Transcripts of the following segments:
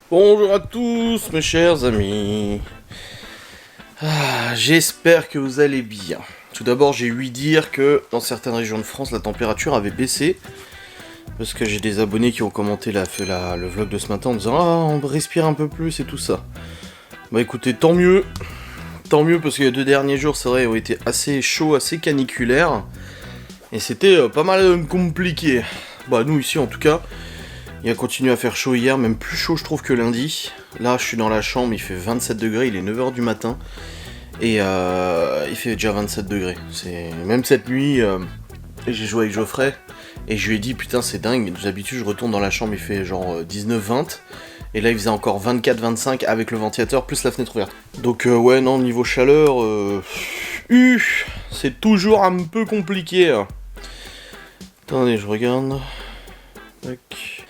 Bonjour à tous mes chers amis. J'espère que vous allez bien. Tout d'abord j'ai ouï dire que dans certaines régions de France la température avait baissé. Parce que j'ai des abonnés qui ont commenté le vlog de ce matin en disant « Ah, on respire un peu plus et tout ça ». Bah écoutez, tant mieux. Tant mieux parce que les 2 derniers jours c'est vrai ont été assez chauds, assez caniculaires. Et c'était pas mal compliqué. Bah nous ici en tout cas, il a continué à faire chaud hier, même plus chaud je trouve que lundi. Là je suis dans la chambre, il fait 27 degrés, il est 9h du matin. Et il fait déjà 27 degrés. Même cette nuit, j'ai joué avec Geoffrey. Et je lui ai dit putain c'est dingue, d'habitude je retourne dans la chambre, il fait genre 19-20. Et là il faisait encore 24-25 avec le ventilateur plus la fenêtre ouverte. Donc ouais non, niveau chaleur, c'est toujours un peu compliqué. Attendez, je regarde. Tac.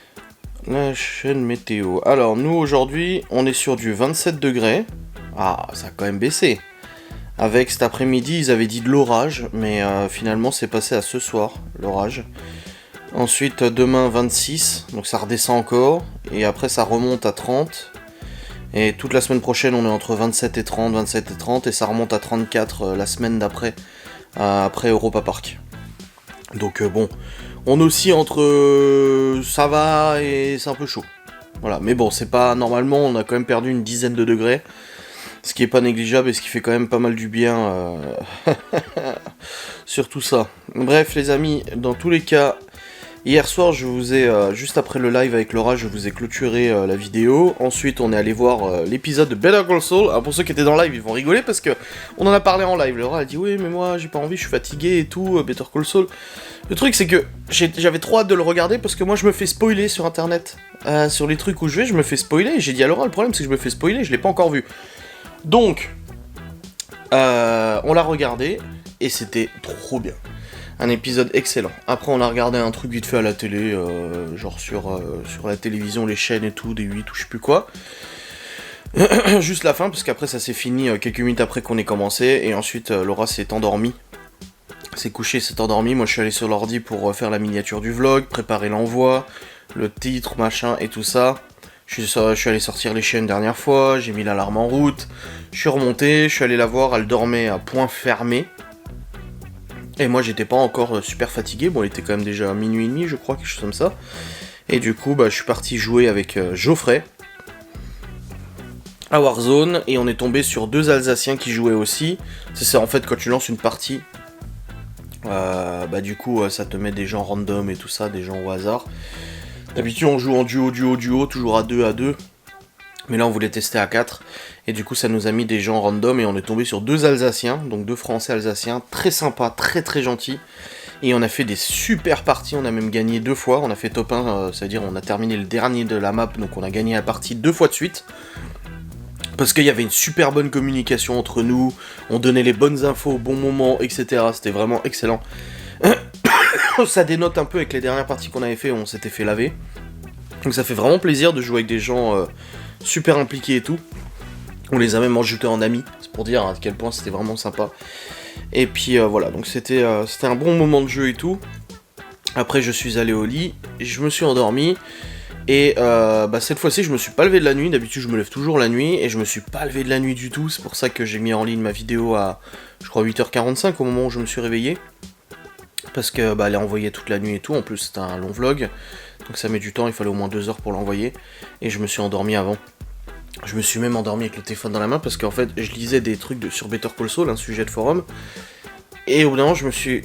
La chaîne météo. Alors nous aujourd'hui on est sur du 27 degrés. Ah, ça a quand même baissé. Avec cet après-midi ils avaient dit de l'orage, mais finalement c'est passé à ce soir, l'orage. Ensuite demain 26, donc ça redescend encore. Et après ça remonte à 30. Et toute la semaine prochaine on est entre 27 et 30, 27 et 30. Et ça remonte à 34 la semaine d'après, après Europa Park. Donc bon, on oscille entre ça va et c'est un peu chaud. Voilà, mais bon, c'est pas normalement, on a quand même perdu une dizaine de degrés, ce qui est pas négligeable et ce qui fait quand même pas mal du bien sur tout ça. Bref, les amis, dans tous les cas, hier soir, je vous ai juste après le live avec Laura, je vous ai clôturé la vidéo. Ensuite, on est allé voir l'épisode de Better Call Saul. Alors pour ceux qui étaient dans le live, ils vont rigoler parce que on en a parlé en live. Laura a dit oui, mais moi j'ai pas envie, je suis fatigué et tout. Better Call Saul. Le truc c'est que j'avais trop hâte de le regarder parce que moi je me fais spoiler sur internet. Sur les trucs où je me fais spoiler. Et j'ai dit à Laura, le problème c'est que je me fais spoiler, je l'ai pas encore vu. Donc, on l'a regardé et c'était trop bien. Un épisode excellent. Après, on a regardé un truc vite fait à la télé, genre sur la télévision, les chaînes et tout, des 8 ou je sais plus quoi. Juste la fin, parce qu'après ça s'est fini quelques minutes après qu'on ait commencé, et ensuite Laura s'est endormie. S'est couchée, s'est endormie. Moi je suis allé sur l'ordi pour faire la miniature du vlog, préparer l'envoi, le titre, machin et tout ça. Je suis allé sortir les chaînes dernière fois, j'ai mis l'alarme en route, je suis remonté, je suis allé la voir, elle dormait à point fermé. Et moi j'étais pas encore super fatigué, bon il était quand même déjà minuit et demi je crois, quelque chose comme ça. Et du coup je suis parti jouer avec Geoffrey à Warzone, et on est tombé sur 2 Alsaciens qui jouaient aussi. C'est en fait quand tu lances une partie, du coup ça te met des gens random et tout ça, des gens au hasard. D'habitude on joue en duo, toujours à 2. Mais là on voulait tester à 4, et du coup ça nous a mis des gens random, et on est tombé sur 2 Alsaciens, donc 2 Français Alsaciens, très sympas, très très gentils, et on a fait des super parties, on a même gagné 2 fois, on a fait top 1, c'est-à-dire on a terminé le dernier de la map, donc on a gagné la partie 2 fois de suite, parce qu'il y avait une super bonne communication entre nous, on donnait les bonnes infos au bon moment, etc. C'était vraiment excellent. Ça dénote un peu avec les dernières parties qu'on avait fait, on s'était fait laver, donc ça fait vraiment plaisir de jouer avec des gens super impliqués et tout. On les a même ajoutés en amis, c'est pour dire à quel point c'était vraiment sympa. Et puis voilà, donc c'était un bon moment de jeu et tout. Après je suis allé au lit, je me suis endormi, et cette fois-ci je me suis pas levé de la nuit. D'habitude je me lève toujours la nuit, et je me suis pas levé de la nuit du tout. C'est pour ça que j'ai mis en ligne ma vidéo à, je crois, 8h45 au moment où je me suis réveillé. Parce que elle est envoyée toute la nuit et tout, en plus c'est un long vlog, donc ça met du temps, il fallait au moins 2 heures pour l'envoyer, et je me suis endormi avant. Je me suis même endormi avec le téléphone dans la main, parce qu'en fait je lisais des trucs sur Better Call Saul, un sujet de forum, et au bout d'un moment je me suis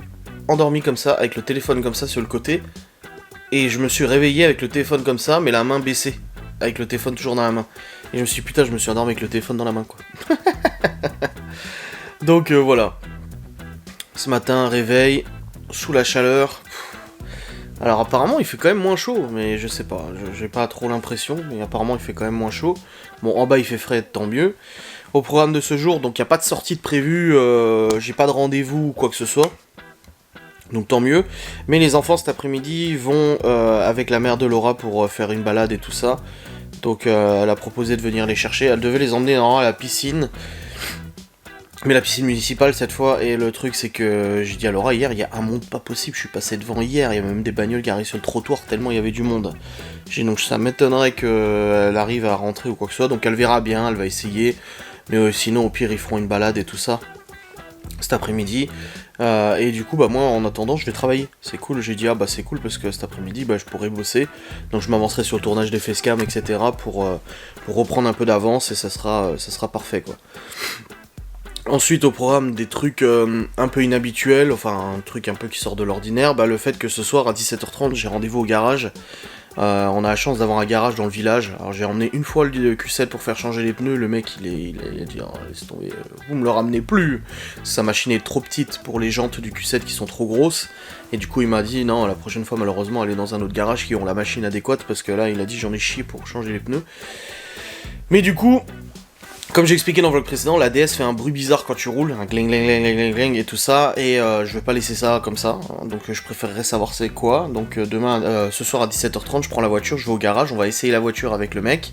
endormi comme ça, avec le téléphone comme ça sur le côté, et je me suis réveillé avec le téléphone comme ça, mais la main baissée, avec le téléphone toujours dans la main. Et je me suis dit putain, je me suis endormi avec le téléphone dans la main quoi. Donc voilà. Ce matin, réveil, sous la chaleur. Alors apparemment il fait quand même moins chaud, mais je sais pas, j'ai pas trop l'impression, mais apparemment il fait quand même moins chaud. Bon, en bas il fait frais, tant mieux. Au programme de ce jour, donc il n'y a pas de sortie de prévu, j'ai pas de rendez-vous ou quoi que ce soit. Donc tant mieux. Mais les enfants cet après-midi vont avec la mère de Laura pour faire une balade et tout ça. Donc elle a proposé de venir les chercher, elle devait les emmener à la piscine. Mais la piscine municipale cette fois, et le truc c'est que j'ai dit à Laura hier, il y a un monde pas possible, je suis passé devant hier, il y a même des bagnoles garées sur le trottoir tellement il y avait du monde. J'ai donc ça m'étonnerait qu'elle arrive à rentrer ou quoi que ce soit, donc elle verra bien, elle va essayer, mais sinon au pire ils feront une balade et tout ça cet après-midi. Et du coup bah moi en attendant je vais travailler, c'est cool, j'ai dit ah bah c'est cool parce que cet après-midi bah je pourrais bosser, donc je m'avancerai sur le tournage des facecam etc pour reprendre un peu d'avance et ça sera parfait quoi. Ensuite au programme des trucs un peu inhabituels, enfin un truc un peu qui sort de l'ordinaire, bah le fait que ce soir à 17h30 j'ai rendez-vous au garage. On a la chance d'avoir un garage dans le village. Alors j'ai emmené une fois le Q7 pour faire changer les pneus, le mec il a dit oh, laisse tomber, vous me le ramenez plus. Sa machine est trop petite pour les jantes du Q7 qui sont trop grosses. Et du coup il m'a dit non la prochaine fois malheureusement elle est dans un autre garage qui ont la machine adéquate parce que là il a dit j'en ai chié pour changer les pneus. Mais du coup, comme j'ai expliqué dans le vlog précédent, la DS fait un bruit bizarre quand tu roules, un gling gling gling gling gling et tout ça, et je vais pas laisser ça comme ça, donc je préférerais savoir c'est quoi. Donc ce soir à 17h30, je prends la voiture, je vais au garage, on va essayer la voiture avec le mec,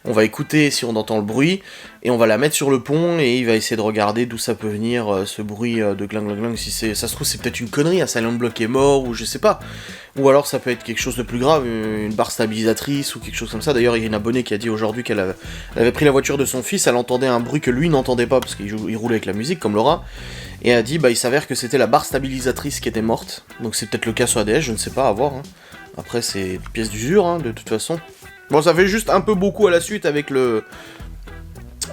on va écouter si on entend le bruit, et on va la mettre sur le pont, et il va essayer de regarder d'où ça peut venir ce bruit de gling gling gling, si ça se trouve c'est peut-être une connerie, un Silent Block est mort, ou je sais pas. Ou alors ça peut être quelque chose de plus grave, une barre stabilisatrice ou quelque chose comme ça. D'ailleurs, il y a une abonnée qui a dit aujourd'hui qu'elle avait pris la voiture de son fils, elle entendait un bruit que lui n'entendait pas parce qu'il roulait avec la musique, comme Laura. Et elle a dit, bah il s'avère que c'était la barre stabilisatrice qui était morte. Donc c'est peut-être le cas sur la DS, je ne sais pas, à voir. Hein. Après, c'est une pièce d'usure, hein, de toute façon. Bon, ça fait juste un peu beaucoup à la suite avec le...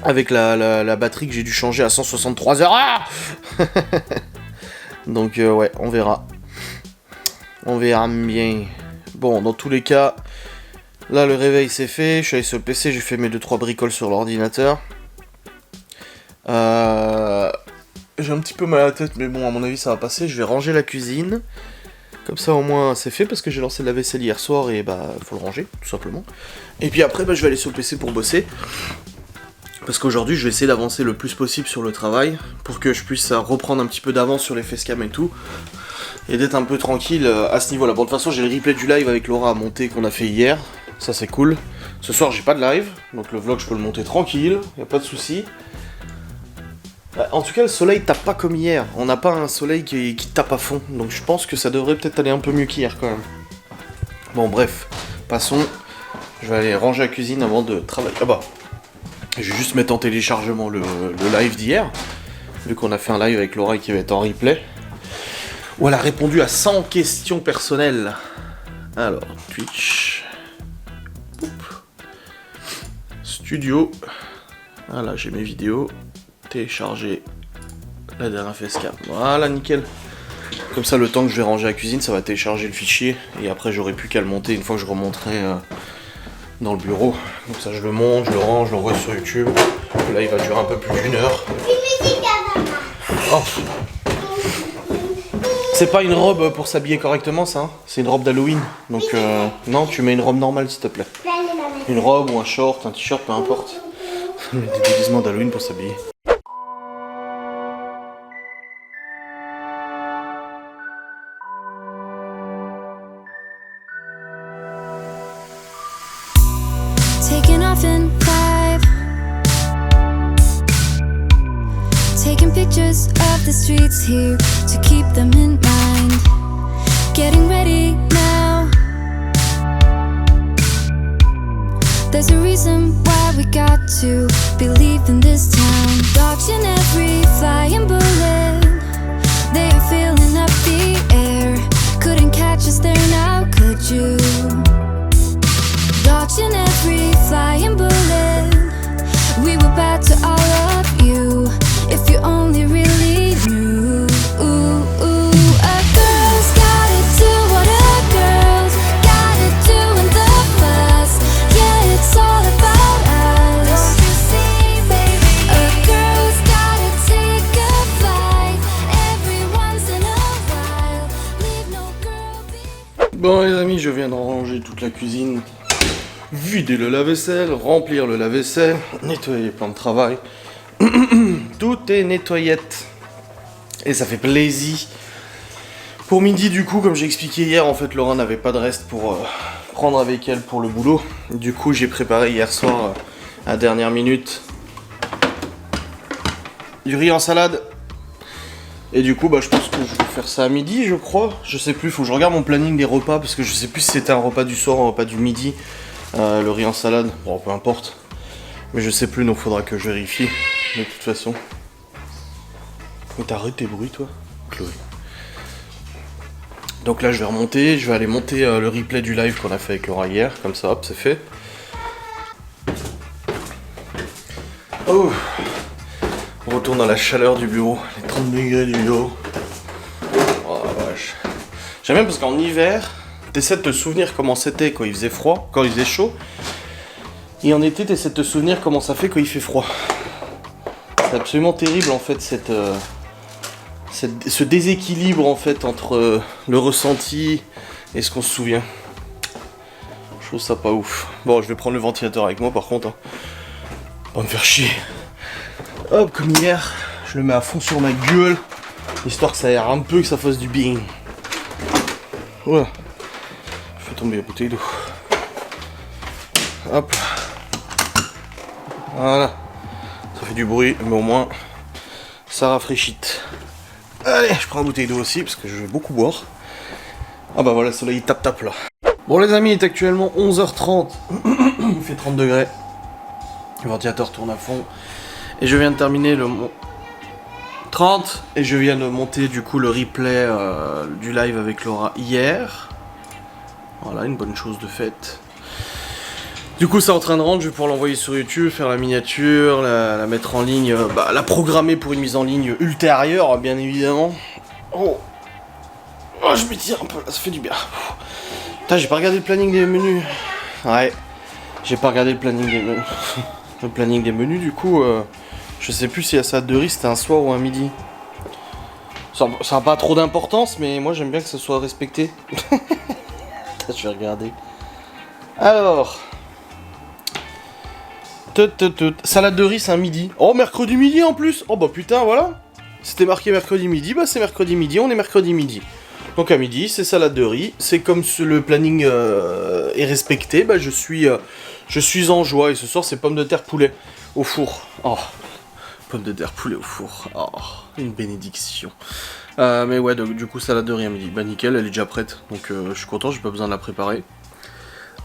Avec la batterie que j'ai dû changer à 163 heures. Ah donc ouais, on verra. On verra bien. Bon, dans tous les cas, là le réveil c'est fait, je suis allé sur le PC, j'ai fait mes 2-3 bricoles sur l'ordinateur. J'ai un petit peu mal à la tête, mais bon, à mon avis ça va passer. Je vais ranger la cuisine. Comme ça au moins c'est fait, parce que j'ai lancé la vaisselle hier soir et bah faut le ranger, tout simplement. Et puis après, bah, je vais aller sur le PC pour bosser. Parce qu'aujourd'hui, je vais essayer d'avancer le plus possible sur le travail, pour que je puisse reprendre un petit peu d'avance sur les facecam et tout. Et d'être un peu tranquille à ce niveau-là. Bon, de toute façon, j'ai le replay du live avec Laura à monter qu'on a fait hier. Ça, c'est cool. Ce soir, j'ai pas de live, donc le vlog, je peux le monter tranquille, y a pas de souci. En tout cas, le soleil tape pas comme hier. On n'a pas un soleil qui tape à fond, donc je pense que ça devrait peut-être aller un peu mieux qu'hier quand même. Bon, bref, passons. Je vais aller ranger la cuisine avant de travailler. Ah bah, je vais juste mettre en téléchargement le live d'hier, vu qu'on a fait un live avec Laura qui va être en replay. Où elle a répondu à 100 questions personnelles. Alors, Twitch. Oup. Studio. Voilà, j'ai mes vidéos. Télécharger la dernière facecam. Voilà, nickel. Comme ça, le temps que je vais ranger la cuisine, ça va télécharger le fichier. Et après, j'aurai plus qu'à le monter une fois que je remonterai dans le bureau. Comme ça, je le monte, je le range, je l'envoie sur YouTube. Là, il va durer un peu plus d'1 heure. Oh. C'est pas une robe pour s'habiller correctement, ça, hein. C'est une robe d'Halloween. Donc, non, tu mets une robe normale, s'il te plaît. Une robe ou un short, un t-shirt, peu importe. Des déguisements d'Halloween pour s'habiller. Taking off in 5, taking pictures of the streets here to keep them in mind. Getting ready now. There's a reason why we got to believe in this town. Dodging every flying bullet, they are filling up the air. Couldn't catch us there now, could you? Dodging every flying bullet, we were bad to all of you. If you only really knew. A girl's gotta do what a girl's gotta do in the bus. Yeah, it's all about us. Don't you see, baby? A girl's gotta take a flight every once in a while. Leave no girl behind. Bon les amis, je viens de ranger toute la cuisine. Vider le lave-vaisselle, remplir le lave-vaisselle, nettoyer les plans de travail. Tout est nettoyette. Et ça fait plaisir. Pour midi, du coup, comme j'ai expliqué hier, en fait, Laura n'avait pas de reste pour prendre avec elle pour le boulot. Du coup, j'ai préparé hier soir, à dernière minute, du riz en salade. Et du coup, bah, je pense que je vais faire ça à midi, je crois. Je sais plus, faut que je regarde mon planning des repas parce que je sais plus si c'était un repas du soir ou un repas du midi. Le riz en salade, bon, peu importe. Mais je sais plus, donc faudra que je vérifie. De toute façon. Mais t'arrêtes tes bruits, toi, Chloé. Donc là, je vais remonter. Je vais aller monter le replay du live qu'on a fait avec Laura hier. Comme ça, hop, c'est fait. Oh. On retourne dans la chaleur du bureau, les 30 degrés du bureau. Oh la vache. J'aime bien parce qu'en hiver, t'essaies de te souvenir comment c'était quand il faisait froid, quand il faisait chaud. Et en été, t'essaies de te souvenir comment ça fait quand il fait froid. C'est absolument terrible en fait ce déséquilibre en fait entre le ressenti et ce qu'on se souvient. Je trouve ça pas ouf. Bon, je vais prendre le ventilateur avec moi par contre. Hein. Pas me faire chier. Hop, comme hier, je le mets à fond sur ma gueule, histoire que ça aère un peu, que ça fasse du bien. Voilà. Je fais tomber la bouteille d'eau. Hop. Voilà. Ça fait du bruit, mais au moins, ça rafraîchit. Allez, je prends la bouteille d'eau aussi, parce que je vais beaucoup boire. Ah bah voilà, le soleil tape là. Bon les amis, il est actuellement 11h30. Il fait 30 degrés. Le ventilateur tourne à fond. Et je viens de terminer le 30 et je viens de monter du coup le replay du live avec Laura hier. Voilà, une bonne chose de faite. Du coup, c'est en train de rendre, je vais pouvoir l'envoyer sur YouTube, faire la miniature, la mettre en ligne, la programmer pour une mise en ligne ultérieure, bien évidemment. Oh, je m'étire un peu là, ça fait du bien. Putain, j'ai pas regardé le planning des menus. Ouais, j'ai pas regardé le planning des menus. Le planning des menus, du coup. Je sais plus si la salade de riz c'était un soir ou un midi. Ça n'a pas trop d'importance, mais moi j'aime bien que ça soit respecté. Je vais regarder. Alors. Salade de riz c'est un midi. Oh, mercredi midi en plus. Oh bah putain, voilà. C'était marqué mercredi midi, bah c'est mercredi midi, on est mercredi midi. Donc à midi, c'est salade de riz. C'est comme le planning est respecté, bah je suis en joie. Et ce soir c'est pommes de terre poulet au four. Oh. Pommes de terre poulet au four. Oh, une bénédiction. Mais ouais, donc, du coup, salade de riz à midi. Bah nickel, elle est déjà prête. Donc je suis content, j'ai pas besoin de la préparer.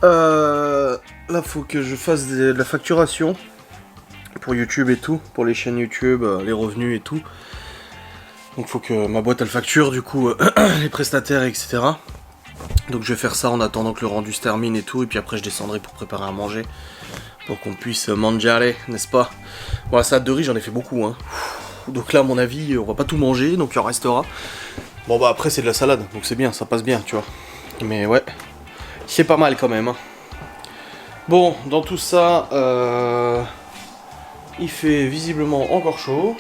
Là, faut que je fasse de la facturation. Pour YouTube et tout. Pour les chaînes YouTube, les revenus et tout. Donc faut que ma boîte elle facture, du coup, les prestataires, etc. Donc je vais faire ça en attendant que le rendu se termine et tout. Et puis après, je descendrai pour préparer à manger. Pour qu'on puisse manger, n'est-ce pas? Bon, la salade de riz, j'en ai fait beaucoup, hein. Donc là, à mon avis, on va pas tout manger, donc il en restera. Bon, bah après, c'est de la salade, donc c'est bien, ça passe bien, tu vois. Mais ouais, c'est pas mal quand même. Hein. Bon, dans tout ça, il fait visiblement encore chaud.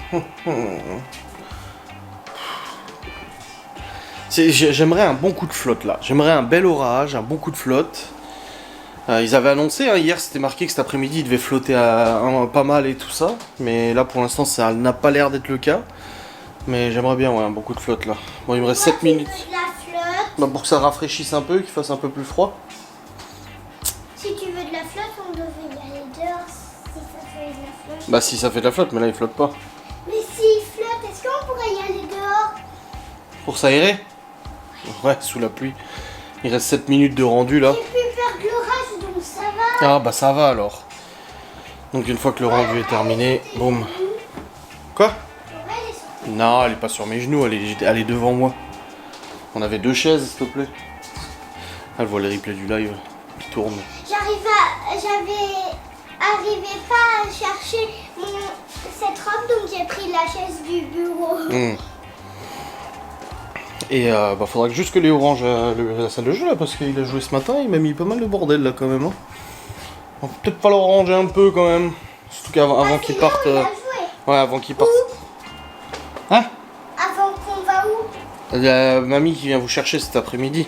J'aimerais un bon coup de flotte, là. J'aimerais un bel orage, un bon coup de flotte. Ils avaient annoncé, hein, hier c'était marqué que cet après-midi il devait flotter pas mal et tout ça, mais là pour l'instant ça n'a pas l'air d'être le cas. Mais j'aimerais bien un bon coup de flotte là. Bon, il me reste 7 minutes. Bah, pour que ça rafraîchisse un peu, qu'il fasse un peu plus froid. Si tu veux de la flotte, on devrait y aller dehors si ça fait de la flotte. Bah si ça fait de la flotte, mais là il flotte pas. Mais s'il flotte, est-ce qu'on pourrait y aller dehors? Pour s'aérer? Ouais, sous la pluie. Il reste 7 minutes de rendu là. J'ai plus peur de l'orage, donc ça va. Ah bah ça va alors. Donc une fois que le rendu est terminé, boum. Quoi? Non, elle est pas sur mes genoux, elle est devant moi. On avait 2 chaises, s'il te plaît. Elle voit les replays du live qui tournent. J'avais arrivé pas à chercher cette robe, donc j'ai pris la chaise du bureau. Et bah faudra que juste que Léo range la salle de jeu là, parce qu'il a joué ce matin, il m'a mis pas mal de bordel là quand même. Hein. On va peut-être falloir ranger un peu quand même. Surtout qu'avant qu'il parte. Ouais, avant qu'il parte. Hein? Avant qu'on va où? La mamie qui vient vous chercher cet après-midi.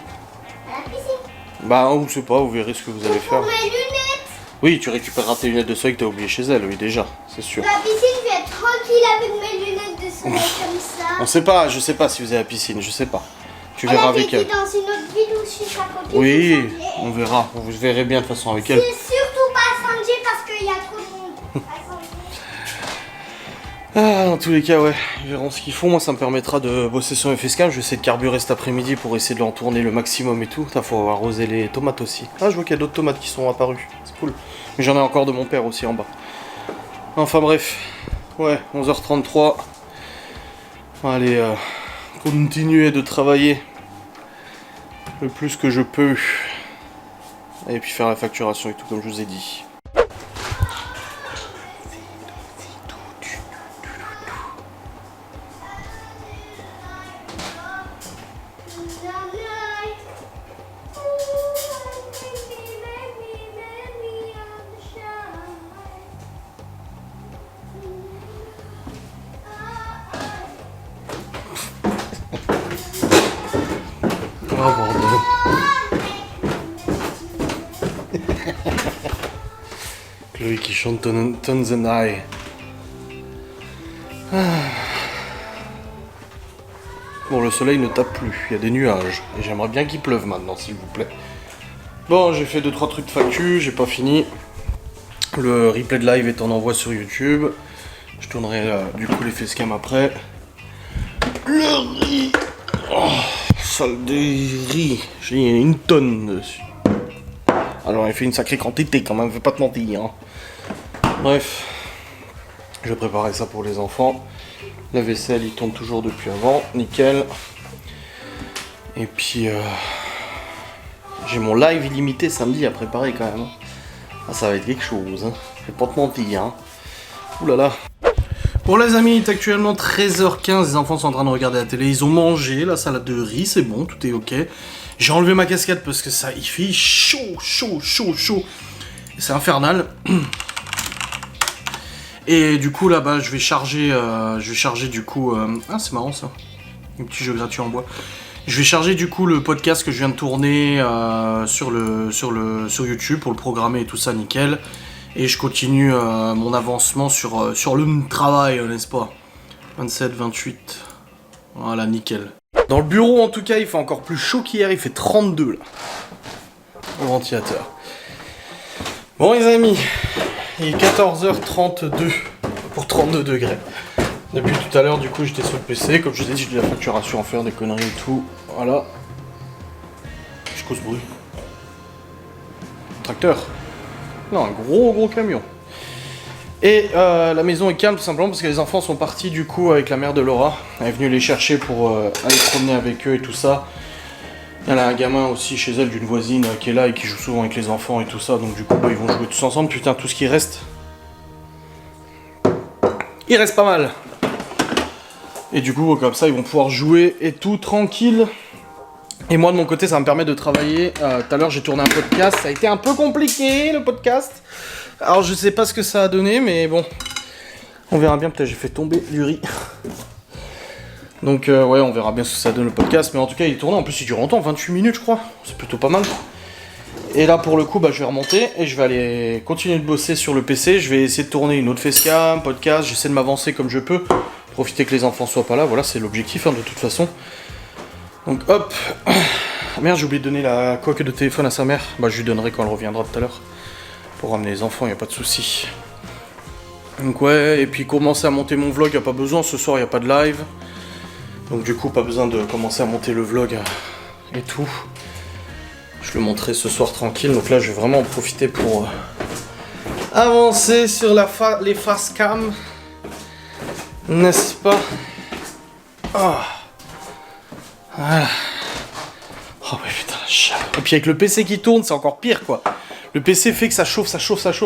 À la piscine. Bah on sait pas, vous verrez ce que vous allez faire. Pour mes lunettes. Oui, tu récupéreras tes lunettes de soleil que t'as oublié chez elle, oui déjà, c'est sûr. La piscine, je vais être tranquille avec mes lunettes de soleil comme ça. On sait pas, je sais pas si vous avez la piscine, je sais pas. Tu verras avec elle. dans une autre ville où je suis sa copine. Oui, on verra, vous verrez bien de toute façon avec elle. C'est surtout pas à Saint-Dié parce qu'il y a trop de monde. Dans tous les cas, ouais, ils verront ce qu'ils font. Moi, ça me permettra de bosser sur mes facecam. Je vais essayer de carburer cet après-midi pour essayer de l'en tourner le maximum et tout. Faut arroser les tomates aussi. Ah, je vois qu'il y a d'autres tomates qui sont apparues. C'est cool. Mais j'en ai encore de mon père aussi en bas. Enfin bref. Ouais, 11h33. Allez, continuer de travailler le plus que je peux. Et puis faire la facturation et tout, comme je vous ai dit. Oh bordel. Chloé qui chante Tones and I. Bon, le soleil ne tape plus, il y a des nuages. Et j'aimerais bien qu'il pleuve maintenant, s'il vous plaît. Bon, j'ai fait 2-3 trucs de factu, j'ai pas fini. Le replay de live est en envoi sur YouTube. Je tournerai du coup les facecam après. Le riz. Oh, salle de riz. J'ai une tonne dessus. Alors, il fait une sacrée quantité quand même, je vais pas te mentir. Hein. Bref, je vais préparer ça pour les enfants. La vaisselle, il tourne toujours depuis avant, nickel. Et puis, j'ai mon live illimité samedi à préparer quand même. Ah, ça va être quelque chose, hein. Je vais pas te mentir. Hein. Ouh là là. Bon les amis, il est actuellement 13h15, les enfants sont en train de regarder la télé, ils ont mangé la salade de riz, c'est bon, tout est ok. J'ai enlevé ma casquette parce que ça, il fait chaud. C'est infernal. Et du coup là-bas, je vais charger du coup... Ah c'est marrant ça, un petit jeu gratuit en bois. Je vais charger du coup le podcast que je viens de tourner sur YouTube pour le programmer et tout ça, nickel. Et je continue mon avancement sur le travail, n'est-ce pas? 27, 28. Voilà, nickel. Dans le bureau, en tout cas, il fait encore plus chaud qu'hier. Il fait 32, là. Au ventilateur. Bon, les amis. Il est 14h32 pour 32 degrés. Depuis tout à l'heure, du coup, j'étais sur le PC. Comme je vous ai dit, j'ai de la facturation à faire, des conneries et tout. Voilà. Je cause bruit. Tracteur. Non, un gros camion. Et la maison est calme tout simplement parce que les enfants sont partis du coup avec la mère de Laura. Elle est venue les chercher pour aller promener avec eux et tout ça. Elle a un gamin aussi chez elle d'une voisine qui est là et qui joue souvent avec les enfants et tout ça. Donc du coup ils vont jouer tous ensemble. Putain, tout ce qui reste. Il reste pas mal. Et du coup comme ça ils vont pouvoir jouer et tout tranquille. Et moi de mon côté ça me permet de travailler. Tout à l'heure j'ai tourné un podcast, ça a été un peu compliqué le podcast. Alors je sais pas ce que ça a donné mais bon. On verra bien, peut-être j'ai fait tomber du riz. Donc ouais on verra bien ce que ça donne le podcast. Mais en tout cas il est tourné, en plus il dure longtemps, 28 minutes je crois. C'est plutôt pas mal. Et là pour le coup je vais remonter et je vais aller continuer de bosser sur le PC. Je vais essayer de tourner une autre facecam, podcast, j'essaie de m'avancer comme je peux. Profiter que les enfants soient pas là, voilà c'est l'objectif de toute façon. Donc hop, merde j'ai oublié de donner la coque de téléphone à sa mère, je lui donnerai quand elle reviendra tout à l'heure, pour ramener les enfants, y a pas de souci. Donc ouais, et puis commencer à monter mon vlog, y a pas besoin, ce soir y a pas de live, donc du coup pas besoin de commencer à monter le vlog et tout. Je le montrerai ce soir tranquille, donc là je vais vraiment en profiter pour avancer sur les facecam, n'est-ce pas? Voilà. Oh mais putain la chaleur. Et puis avec le PC qui tourne, c'est encore pire quoi. Le PC fait que ça chauffe.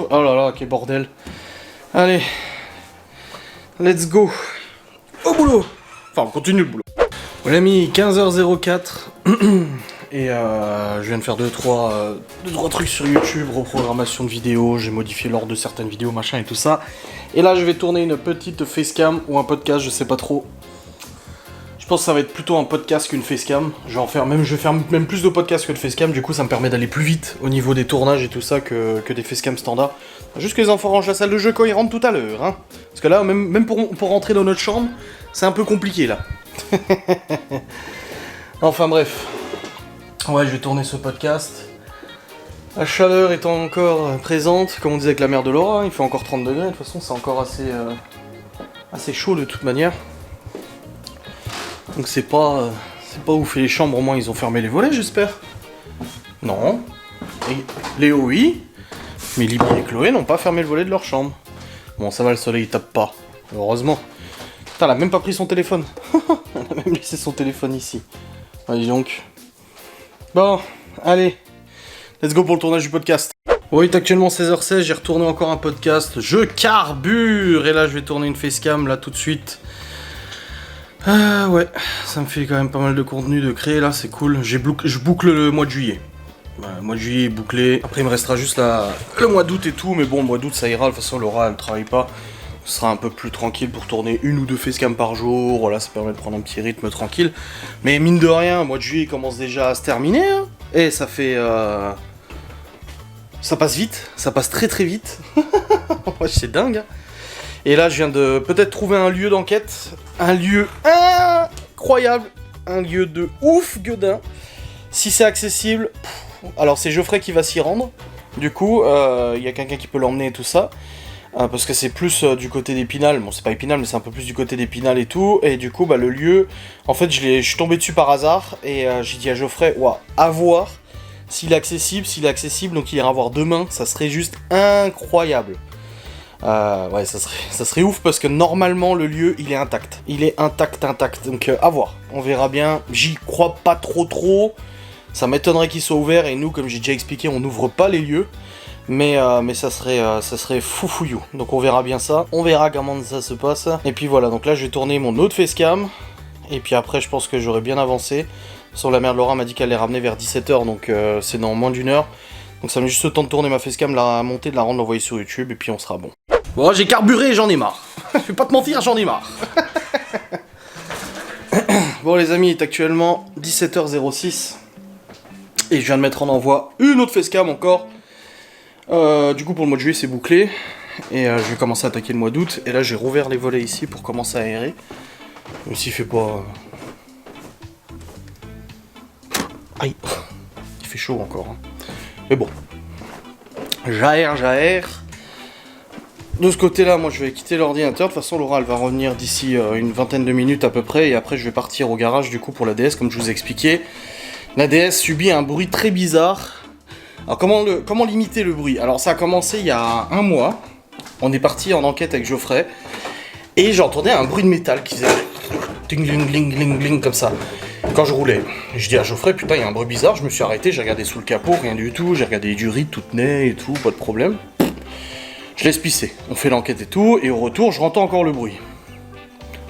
Oh là là, quel bordel. Allez. Let's go. Au boulot. Enfin, on continue le boulot. Bon les amis, 15h04. Et je viens de faire 2-3 trucs sur YouTube, reprogrammation de vidéos, j'ai modifié l'ordre de certaines vidéos, machin et tout ça. Et là je vais tourner une petite facecam ou un podcast, je sais pas trop. Je pense que ça va être plutôt un podcast qu'une facecam. Je vais faire même plus de podcasts que de facecam, du coup ça me permet d'aller plus vite au niveau des tournages et tout ça que des facecam standards. Juste que les enfants rangent la salle de jeu quand ils rentrent tout à l'heure, hein. Parce que là, même pour rentrer dans notre chambre, c'est un peu compliqué là. Enfin bref. Ouais, je vais tourner ce podcast. La chaleur étant encore présente, comme on disait avec la mère de Laura, il fait encore 30 degrés, de toute façon c'est encore assez chaud de toute manière. Donc c'est pas ouf. Et les chambres, au moins, ils ont fermé les volets, j'espère. Non. Et Léo, oui. Mais Libby et Chloé n'ont pas fermé le volet de leur chambre. Bon, ça va, le soleil tape pas. Heureusement. Putain, elle a même pas pris son téléphone. Elle a même laissé son téléphone ici. Allez donc. Bon, allez. Let's go pour le tournage du podcast. Bon, il est actuellement 16h16, j'ai retourné encore un podcast. Je carbure. Et là, je vais tourner une facecam, là, tout de suite. Ouais, ça me fait quand même pas mal de contenu de créer, là, c'est cool. Je boucle le mois de juillet. Le mois de juillet est bouclé. Après, il me restera juste le mois d'août et tout. Mais bon, le mois d'août, ça ira. De toute façon, Laura, elle travaille pas. Ce sera un peu plus tranquille pour tourner 1 ou 2 facecam par jour. Voilà, ça permet de prendre un petit rythme tranquille. Mais mine de rien, le mois de juillet commence déjà à se terminer. Hein. Et ça fait... Ça passe vite. Ça passe très très vite. Ouais, c'est dingue. Hein. Et là, je viens de peut-être trouver un lieu d'enquête. Un lieu incroyable. Un lieu de ouf, gueudin. Si c'est accessible... Alors, c'est Geoffrey qui va s'y rendre. Du coup, il y a quelqu'un qui peut l'emmener et tout ça. Parce que c'est plus du côté d'Épinal. Bon, c'est pas Épinal, mais c'est un peu plus du côté d'Épinal et tout. Et du coup, bah, le lieu... En fait, je suis tombé dessus par hasard. Et j'ai dit à Geoffrey, ouah, à voir. S'il est accessible, donc il ira voir demain. Ça serait juste incroyable. Ouais, ça serait ouf parce que normalement le lieu il est intact. Il est intact. Donc à voir. On verra bien. J'y crois pas trop. Ça m'étonnerait qu'il soit ouvert et nous, comme j'ai déjà expliqué, on n'ouvre pas les lieux. Mais ça serait foufouillou. Donc on verra bien ça. On verra comment ça se passe. Et puis voilà, donc là je vais tourner mon autre facecam. Et puis après je pense que j'aurai bien avancé. Sur la mère de Laura m'a dit qu'elle les ramener vers 17h. Donc c'est dans moins d'1 heure. Donc ça met juste le temps de tourner ma facecam, la monter, de la rendre, l'envoyer sur YouTube. Et puis on sera bon. Bon, j'ai carburé et j'en ai marre. Je vais pas te mentir, j'en ai marre. Bon les amis, il est actuellement 17h06. Et je viens de mettre en envoi une autre facecam encore. Du coup pour le mois de juillet c'est bouclé. Et je vais commencer à attaquer le mois d'août. Et là j'ai rouvert les volets ici pour commencer à aérer. Même s'il fait pas... Aïe. Il fait chaud encore. Hein. Mais bon. J'aère. De ce côté-là, moi je vais quitter l'ordinateur. De toute façon, Laura elle va revenir d'ici une vingtaine de minutes à peu près. Et après, je vais partir au garage du coup pour la DS, comme je vous ai expliqué. La DS subit un bruit très bizarre. Alors, comment limiter le bruit? Alors, ça a commencé il y a un mois. On est parti en enquête avec Geoffrey. Et j'entendais un bruit de métal qui faisait ding ding ding ding ding comme ça. Quand je roulais, je dis à Geoffrey, putain, il y a un bruit bizarre. Je me suis arrêté, j'ai regardé sous le capot, rien du tout. J'ai regardé du riz, tout tenait et tout, pas de problème. Je laisse pisser, on fait l'enquête et tout, et au retour, je entends encore le bruit.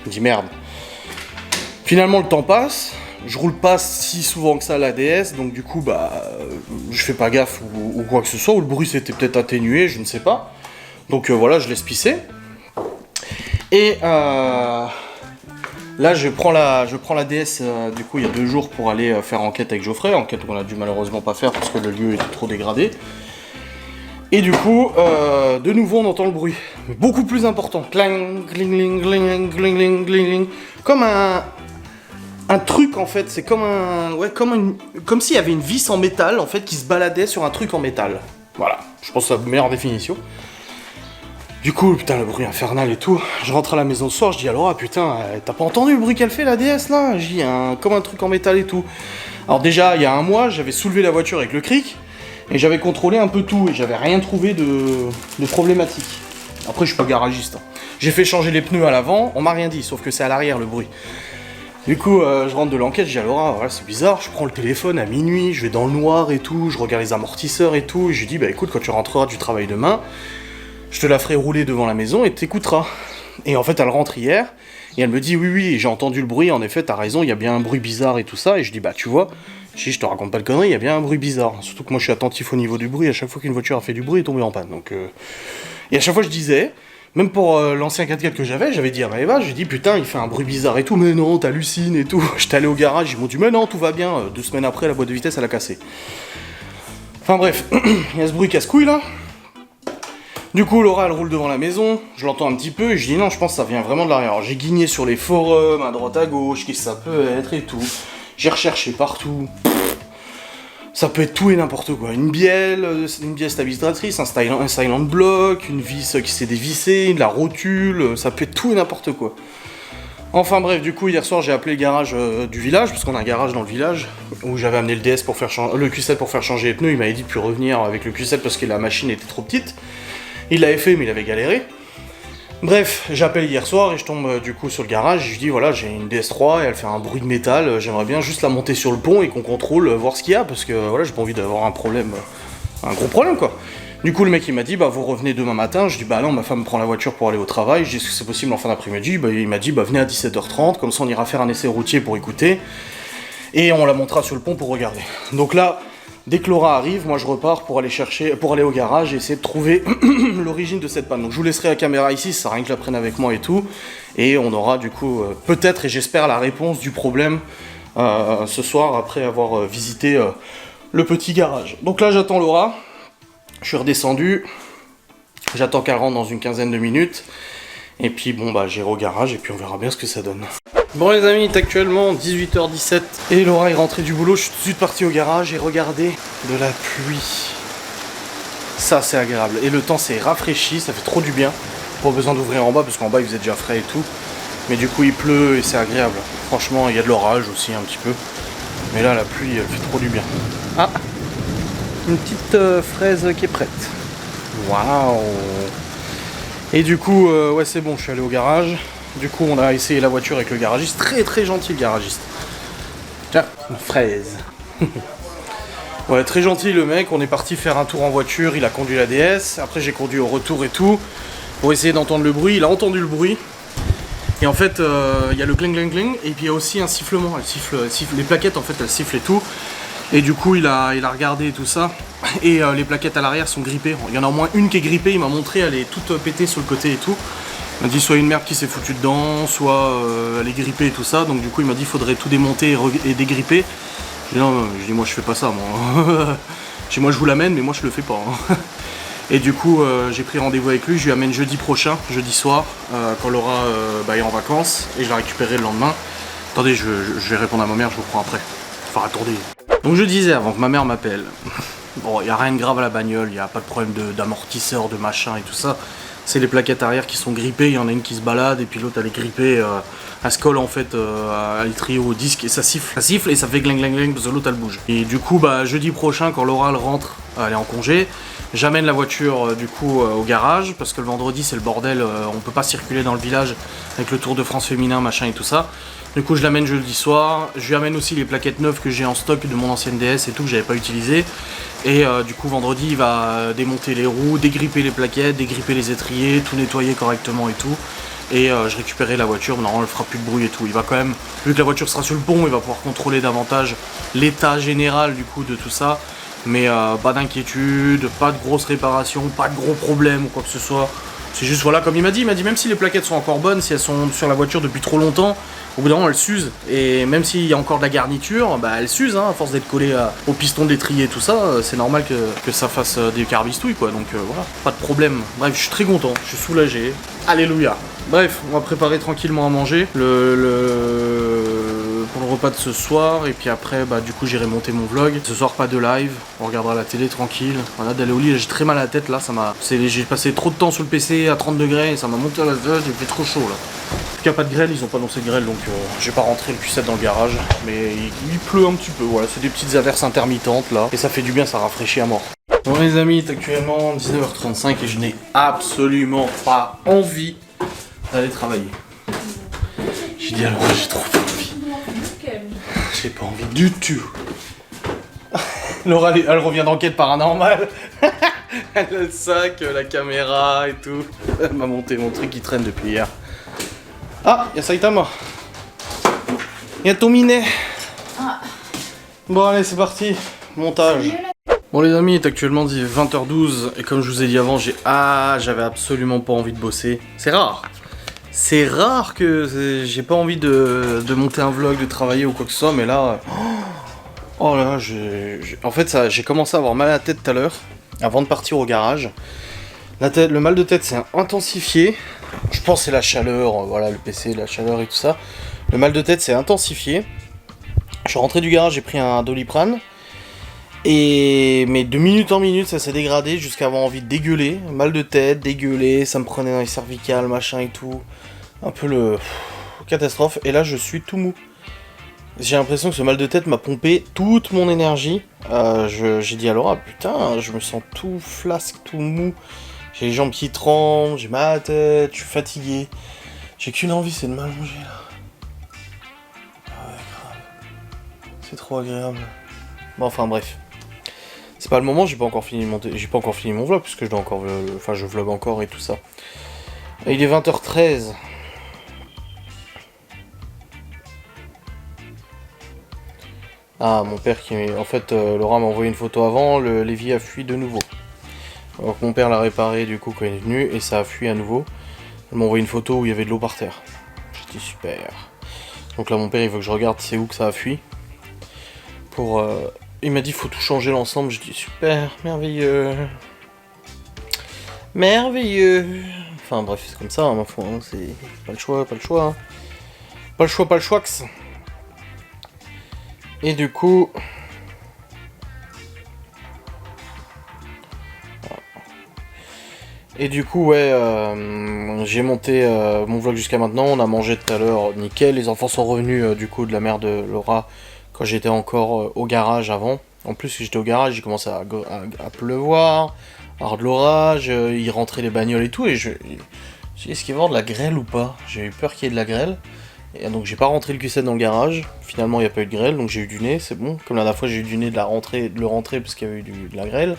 Je me dis merde. Finalement, le temps passe, je roule pas si souvent que ça à la DS, donc du coup, bah, je fais pas gaffe ou quoi que ce soit, ou le bruit s'était peut-être atténué, je ne sais pas. Donc voilà, je laisse pisser. Et là, je prends la DS, du coup, il y a 2 jours pour aller faire enquête avec Geoffrey, enquête qu'on a dû malheureusement pas faire parce que le lieu était trop dégradé. Et du coup, de nouveau, on entend le bruit. Mais beaucoup plus important. Clang, gling, gling, gling, gling. Comme un truc, en fait. C'est comme un... Ouais, comme s'il y avait une vis en métal, en fait, qui se baladait sur un truc en métal. Voilà. Je pense que c'est la meilleure définition. Du coup, putain, le bruit infernal et tout. Je rentre à la maison ce soir, je dis à Laura, putain, t'as pas entendu le bruit qu'elle fait, la DS, là? Je dis, comme un truc en métal et tout. Alors déjà, il y a un mois, j'avais soulevé la voiture avec le cric. Et j'avais contrôlé un peu tout et j'avais rien trouvé de problématique. Après, je suis pas garagiste. Hein. J'ai fait changer les pneus à l'avant, on m'a rien dit, sauf que c'est à l'arrière le bruit. Du coup, je rentre de l'enquête, je dis à Laura, voilà, c'est bizarre, je prends le téléphone à minuit, je vais dans le noir et tout, je regarde les amortisseurs et tout, et je lui dis, bah écoute, quand tu rentreras du travail demain, je te la ferai rouler devant la maison et t'écouteras. Et en fait, elle rentre hier, et elle me dit, oui, j'ai entendu le bruit, en effet, t'as raison, il y a bien un bruit bizarre et tout ça, et je dis, bah tu vois, je te raconte pas de conneries, il y a bien un bruit bizarre. Surtout que moi je suis attentif au niveau du bruit, à chaque fois qu'une voiture a fait du bruit, elle est tombée en panne. Donc, et à chaque fois je disais, même pour l'ancien 4x4 que j'avais dit à Maëva, j'ai dit putain il fait un bruit bizarre et tout, mais non t'hallucines et tout. J'étais allé au garage, ils m'ont dit mais non tout va bien, 2 semaines après la boîte de vitesse elle a cassé. Enfin bref, il y a ce bruit casse-couille là. Du coup Laura elle roule devant la maison, je l'entends un petit peu et je dis non je pense que ça vient vraiment de l'arrière. Alors j'ai guigné sur les forums, à droite à gauche, qu'est-ce que ça peut être et tout. J'ai recherché partout. Ça peut être tout et n'importe quoi. Une bielle stabilisatrice, un silent block, une vis qui s'est dévissée, de la rotule, ça peut être tout et n'importe quoi. Enfin bref, du coup hier soir j'ai appelé le garage du village, parce qu'on a un garage dans le village, où j'avais amené le DS pour faire le Q7 pour faire changer les pneus. Il m'avait dit de plus revenir avec le Q7 parce que la machine était trop petite. Il l'avait fait mais il avait galéré. Bref, j'appelle hier soir et je tombe du coup sur le garage, je lui dis voilà j'ai une DS3 et elle fait un bruit de métal, j'aimerais bien juste la monter sur le pont et qu'on contrôle, voir ce qu'il y a, parce que voilà j'ai pas envie d'avoir un problème, un gros problème quoi. Du coup le mec il m'a dit bah vous revenez demain matin, je dis bah non ma femme prend la voiture pour aller au travail, je dis est-ce que c'est possible en fin d'après-midi, bah, il m'a dit bah venez à 17h30, comme ça on ira faire un essai routier pour écouter, et on la montera sur le pont pour regarder. Donc là, dès que Laura arrive, moi je repars pour aller au garage et essayer de trouver l'origine de cette panne. Donc je vous laisserai la caméra ici, ça sert à rien que je la prenne avec moi et tout. Et on aura du coup peut-être et j'espère la réponse du problème ce soir après avoir visité le petit garage. Donc là j'attends Laura, je suis redescendu, j'attends qu'elle rentre dans une quinzaine de minutes. Et puis bon bah j'irai au garage et puis on verra bien ce que ça donne. Bon les amis, il est actuellement 18h17 et Laura est rentrée du boulot, je suis tout de suite parti au garage et regardez de la pluie. Ça c'est agréable. Et le temps s'est rafraîchi, ça fait trop du bien. Pas besoin d'ouvrir en bas parce qu'en bas il faisait déjà frais et tout. Mais du coup il pleut et c'est agréable. Franchement il y a de l'orage aussi un petit peu. Mais là la pluie elle fait trop du bien. Ah, une petite fraise qui est prête. Waouh. Et du coup ouais c'est bon, je suis allé au garage. Du coup, on a essayé la voiture avec le garagiste. Très très gentil le garagiste. Tiens, une fraise. Ouais, très gentil le mec. On est parti faire un tour en voiture. Il a conduit la DS. Après, j'ai conduit au retour et tout. Pour essayer d'entendre le bruit. Il a entendu le bruit. Et en fait, il y a le cling cling cling. Et puis il y a aussi un sifflement. Elle siffle, les plaquettes en fait, elles sifflent et tout. Et du coup, il a regardé tout ça. Et les plaquettes à l'arrière sont grippées. Il y en a au moins une qui est grippée. Il m'a montré, elle est toute pétée sur le côté et tout. Il m'a dit soit une merde qui s'est foutue dedans, soit elle est grippée et tout ça. Donc du coup il m'a dit il faudrait tout démonter et dégripper. Je dis non, je dis moi je fais pas ça moi. Je dis moi je vous l'amène mais moi je le fais pas. Et du coup j'ai pris rendez-vous avec lui, je lui amène jeudi prochain, jeudi soir, quand Laura est en vacances et je la récupérerai le lendemain. Attendez, je vais répondre à ma mère, je vous prends après. Enfin attendez. Donc je disais avant que ma mère m'appelle. Bon, il n'y a rien de grave à la bagnole, il n'y a pas de problème d'amortisseur, de machin et tout ça. C'est les plaquettes arrière qui sont grippées, il y en a une qui se balade et puis l'autre elle est grippée, elle se colle en fait à l'étrier au disque et ça siffle et ça fait gling gling gling parce que l'autre elle bouge. Et du coup bah jeudi prochain quand Laura elle rentre, elle est en congé, j'amène la voiture du coup au garage parce que le vendredi c'est le bordel, on peut pas circuler dans le village avec le Tour de France féminin machin et tout ça. Du coup je l'amène jeudi soir, je lui amène aussi les plaquettes neuves que j'ai en stock de mon ancienne DS et tout que j'avais pas utilisé. Et du coup vendredi il va démonter les roues, dégripper les plaquettes, dégripper les étriers, tout nettoyer correctement et tout. Et je récupérerai la voiture, normalement elle fera plus de bruit et tout. Il va quand même, vu que la voiture sera sur le pont, il va pouvoir contrôler davantage l'état général du coup de tout ça. Mais pas d'inquiétude, pas de grosses réparations, pas de gros problèmes ou quoi que ce soit. C'est juste voilà comme il m'a dit même si les plaquettes sont encore bonnes, si elles sont sur la voiture depuis trop longtemps, au bout d'un moment elles s'usent. Et même s'il y a encore de la garniture, bah elles s'usent à force d'être collées au piston de l'étrier et tout ça, c'est normal que ça fasse des carbistouilles quoi, donc voilà, pas de problème. Bref, je suis très content, je suis soulagé, alléluia. Bref, on va préparer tranquillement à manger pour le repas de ce soir, et puis après bah du coup j'irai monter mon vlog. Ce soir pas de live, on regardera la télé tranquille. Voilà, d'aller au lit, j'ai très mal à la tête là, j'ai passé trop de temps sur le PC à 30 degrés et ça m'a monté à la tête, il fait trop chaud là. En tout cas pas de grêle, ils ont pas annoncé de grêle donc je vais pas rentrer le Q7 dans le garage, mais il pleut un petit peu, voilà, c'est des petites averses intermittentes là, et ça fait du bien, ça rafraîchit à mort. Bon les amis, il est actuellement 19h35 et je n'ai absolument pas envie d'aller travailler. J'ai dit alors j'ai trop pas envie. J'ai pas envie du tout. Laura elle revient d'enquête paranormale. Elle a le sac, la caméra et tout. Elle m'a monté mon truc qui traîne depuis hier. Ah, y'a Saitama. Y'a Tomine. Bon allez c'est parti, montage. Bon les amis, il est actuellement 20h12 et comme je vous ai dit avant, j'avais absolument pas envie de bosser. C'est rare. C'est rare que j'ai pas envie de monter un vlog, de travailler ou quoi que ce soit, mais là... Oh là, en fait j'ai commencé à avoir mal à la tête tout à l'heure, avant de partir au garage. Le mal de tête s'est intensifié. Je pense que c'est la chaleur, voilà, le PC, la chaleur et tout ça. Le mal de tête s'est intensifié. Je suis rentré du garage, j'ai pris un Doliprane. Et mais de minute en minute, ça s'est dégradé jusqu'à avoir envie de dégueuler, mal de tête, dégueuler, ça me prenait dans les cervicales, machin et tout. Un peu le catastrophe. Et là, je suis tout mou. J'ai l'impression que ce mal de tête m'a pompé toute mon énergie. J'ai dit à Laura, putain, je me sens tout flasque, tout mou. J'ai les jambes qui tremblent, j'ai mal à la tête, je suis fatigué. J'ai qu'une envie, c'est de m'allonger là. Ah ouais, grave. C'est trop agréable. Bon, enfin bref. C'est pas le moment, j'ai pas encore fini mon vlog, puisque je dois encore. Enfin, je vlog encore et tout ça. Et il est 20h13. Ah, mon père qui... En fait, Laura m'a envoyé une photo avant, l'évier a fui de nouveau. Donc mon père l'a réparé du coup quand il est venu, et ça a fui à nouveau. Elle m'a envoyé une photo où il y avait de l'eau par terre. J'ai dit super. Donc là mon père il veut que je regarde c'est où que ça a fui. Il m'a dit faut tout changer l'ensemble, j'ai dit super, merveilleux. Merveilleux. Enfin bref, c'est comme ça, hein, ma foi, hein, c'est pas le choix, pas le choix. Hein. Pas le choix, pas le choix. Et du coup... ouais, j'ai monté mon vlog jusqu'à maintenant, on a mangé tout à l'heure, nickel, les enfants sont revenus du coup de la mère de Laura quand j'étais encore au garage avant. En plus, j'étais au garage, il commençait à pleuvoir, à avoir de l'orage, il rentrait les bagnoles et tout, et je dit, est-ce qu'il va y avoir de la grêle ou pas? J'ai eu peur qu'il y ait de la grêle, et donc j'ai pas rentré le Q7 dans le garage, finalement il n'y a pas eu de grêle, donc j'ai eu du nez, c'est bon, comme la dernière fois j'ai eu du nez de le rentrer parce qu'il y avait eu de la grêle.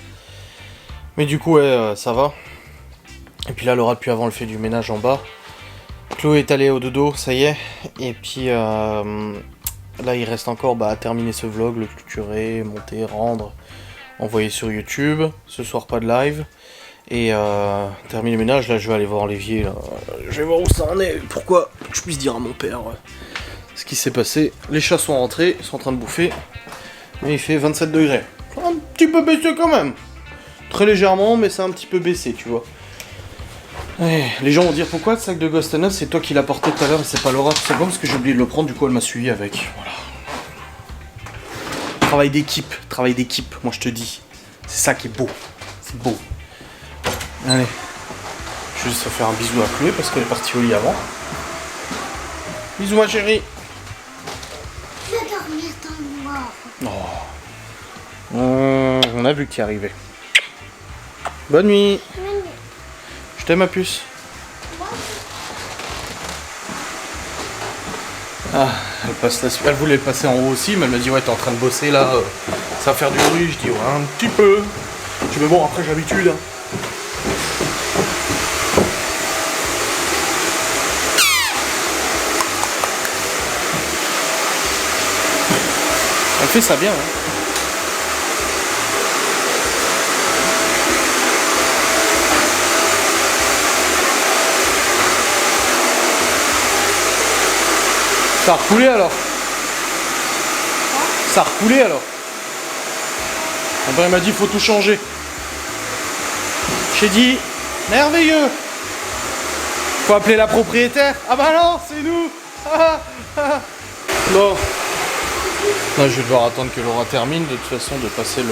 Mais du coup, ouais, ça va. Et puis là, Laura, depuis avant, elle fait du ménage en bas. Chloé est allée au dodo, ça y est. Et puis là, il reste encore à terminer ce vlog, le clôturer, monter, rendre, envoyer sur YouTube. Ce soir, pas de live. Et terminer le ménage, là, je vais aller voir l'évier. Je vais voir où ça en est. Pourquoi que je puisse dire à mon père ce qui s'est passé. Les chats sont rentrés, ils sont en train de bouffer. Mais il fait 27 degrés. Un petit peu baissé quand même. Très légèrement, mais c'est un petit peu baissé, tu vois. Ouais, les gens vont dire pourquoi le sac de Ghost Neuf c'est toi qui l'as porté tout à l'heure et c'est pas Laura, tout simplement parce que j'ai oublié de le prendre, du coup elle m'a suivi avec. Voilà. Travail d'équipe, moi je te dis. C'est ça qui est beau. C'est beau. Allez. Je vais juste faire un bisou à Chloé parce qu'elle est partie au lit avant. Bisous ma chérie. Je vais dormir dans le noir. On a vu qui arrivait. Bonne nuit. Je t'aime ma puce. Ah, elle voulait passer en haut aussi, mais elle m'a dit ouais t'es en train de bosser là, ça va faire du bruit. Je dis ouais un petit peu. Je dis mais bon après j'ai l'habitude. Hein. Elle fait ça bien. Hein. Ça a recoulé alors. Ça a recoulé alors. Mon père m'a dit faut tout changer. J'ai dit merveilleux. Faut appeler la propriétaire. Ah bah non, c'est nous. Bon. Là, je vais devoir attendre que Laura termine de toute façon de passer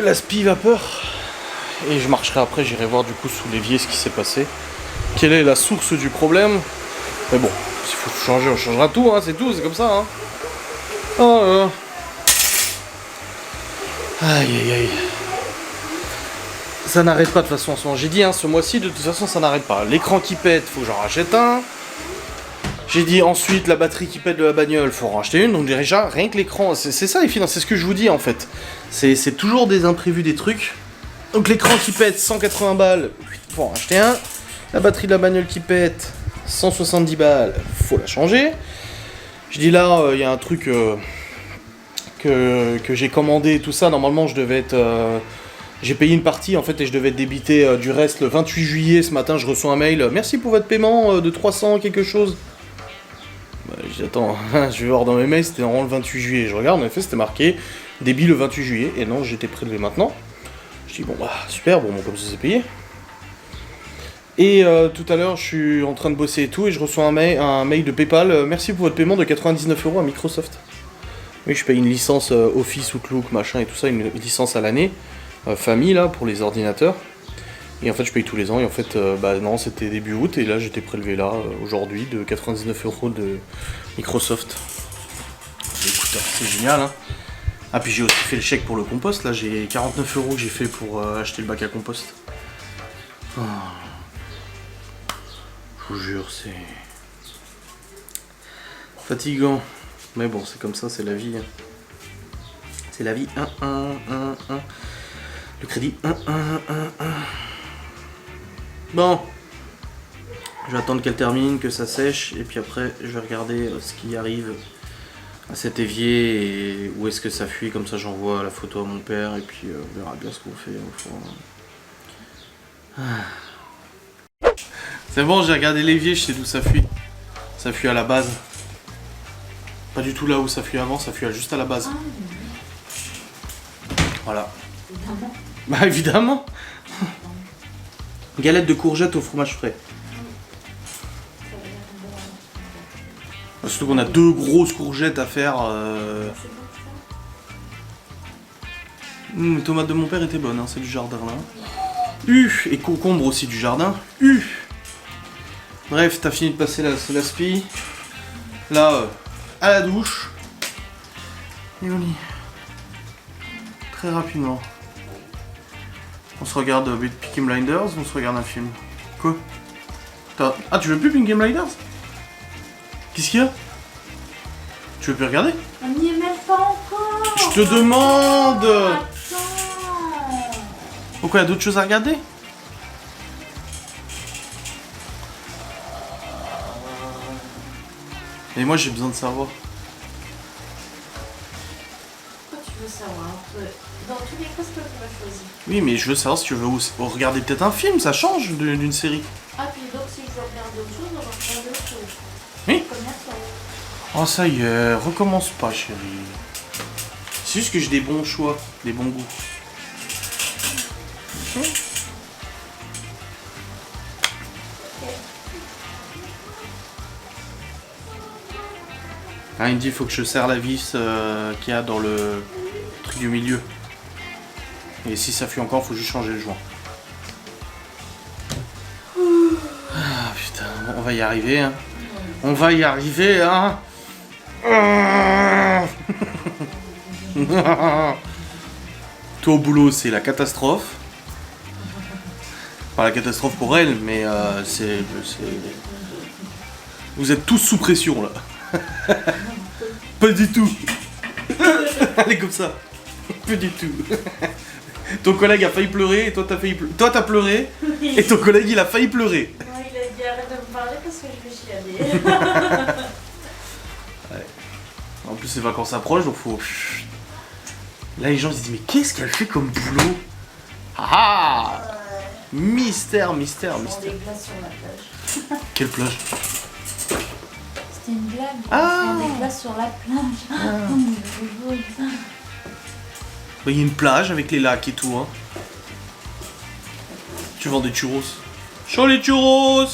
l'aspi vapeur. Et je marcherai après, j'irai voir du coup sous l'évier ce qui s'est passé. Quelle est la source du problème. Mais bon, s'il faut tout changer, on changera tout, hein, c'est tout, c'est comme ça. Hein. Oh, aïe aïe aïe. Ça n'arrête pas de toute façon en ce moment. J'ai dit, hein, ce mois-ci, de toute façon, ça n'arrête pas. L'écran qui pète, faut que j'en rachète un. J'ai dit ensuite, la batterie qui pète de la bagnole, faut en racheter une. Donc déjà, rien que l'écran, c'est ça les finances, c'est ce que je vous dis en fait. C'est toujours des imprévus, des trucs. Donc l'écran qui pète, 180 balles, faut en racheter un. La batterie de la bagnole qui pète, 170 balles, faut la changer. Je dis là, il y a un truc que j'ai commandé et tout ça. Normalement, je devais être... j'ai payé une partie en fait et je devais être débité du reste le 28 juillet. Ce matin, je reçois un mail. Merci pour votre paiement de 300 quelque chose. Bah, je dis attends, je vais voir dans mes mails, c'était normalement le 28 juillet. Je regarde, en effet, c'était marqué débit le 28 juillet. Et non, j'étais prélevé maintenant. Je dis bon bah super, bon comme ça c'est payé. Et tout à l'heure, je suis en train de bosser et tout, et je reçois un mail de PayPal. Merci pour votre paiement de 99 € à Microsoft. Oui, je paye une licence Office, Outlook, machin et tout ça, une licence à l'année, famille là, pour les ordinateurs. Et en fait, je paye tous les ans. Et en fait, bah non, c'était début août. Et là, j'étais prélevé là, aujourd'hui, de 99 € de Microsoft. Écoute, c'est génial, hein. Ah, puis j'ai aussi fait le chèque pour le compost. Là, j'ai 49 € que j'ai fait pour acheter le bac à compost. Oh. Je vous jure, c'est fatigant. Mais bon, c'est comme ça, c'est la vie. Hein. C'est la vie. 1. Le crédit 1. Bon. Je vais attendre qu'elle termine, que ça sèche. Et puis après, je vais regarder ce qui arrive à cet évier et où est-ce que ça fuit. Comme ça, j'envoie la photo à mon père. Et puis, on verra bien ce qu'on fait. C'est bon, j'ai regardé l'évier, je sais d'où ça fuit. Ça fuit à la base. Pas du tout là où ça fuit avant, ça fuit juste à la base. Voilà. Évidemment. Bah évidemment. Galette de courgettes au fromage frais. Surtout qu'on a 2 grosses courgettes à faire. Les tomates de mon père étaient bonnes, hein, c'est du jardin là. Et concombre aussi du jardin. Bref, t'as fini de passer la spie. Là, à la douche. Et au lit. Très rapidement. On se regarde Peaky Blinders, on se regarde un film. Quoi? Ah, tu veux plus Peaky Blinders? Qu'est-ce qu'il y a? Tu veux plus regarder? On n'y est même pas encore. Je te demande! Attends. Pourquoi, il y a d'autres choses à regarder? Et moi j'ai besoin de savoir. Pourquoi tu veux savoir? Dans tous les cas, c'est toi qui vas choisir. Oui, mais je veux savoir si tu veux regarder peut-être un film, ça change d'une série. Ah, puis donc, si je veux regarder autre chose, on va regarder autre chose. Oui. Comme hier soir. Oh ça y est, recommence pas chérie. C'est juste que j'ai des bons choix, des bons goûts. Ah, il me dit il faut que je serre la vis qu'il y a dans le truc du milieu. Et si ça fuit encore, faut juste changer le joint. Ah putain, on va y arriver hein. On va y arriver hein. Toi au boulot c'est la catastrophe. Pas la catastrophe pour elle, mais c'est... Vous êtes tous sous pression là. Pas du tout. Elle est comme ça. Pas du tout. Ton collègue a failli pleurer et toi t'as failli pleurer. Toi t'as pleuré et ton collègue il a failli pleurer. Ouais, il a dit arrête de me parler parce que je vais chialer. Ouais. En plus les vacances approchent donc faut... Là les gens se disent mais qu'est-ce qu'elle fait comme boulot? Ah ah. Mystère. On des glaces sur la plage. Quelle plage? C'était une blague. Ah. On des glaces sur la plage. Ah. Oh, Il y a une plage avec les lacs et tout hein. Tu vends des churros. Chaud les churros.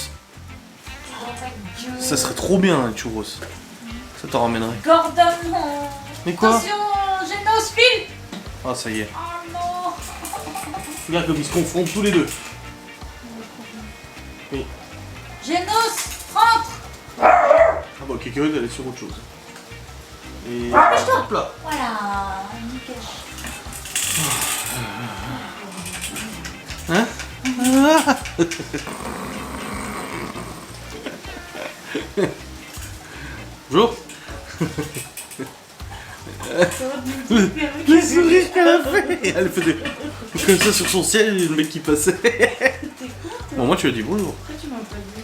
Ça serait trop bien les churros. Ça t'en ramènerait. Gordon. Mais quoi? Attention, Genos, file. Ah ça y est. Oh non. Regarde comme ils se confondent tous les deux. Oui. Genos, rentre. Ah bah quelqu'un d'aller sur autre chose. Et... Hop là. Voilà, nickel. Hein? Bonjour. Le sourire qu'elle a fait. Elle fait des... comme ça sur son ciel, le mec qui passait. Bon moi tu as dit bonjour. Pourquoi tu m'as pas dit?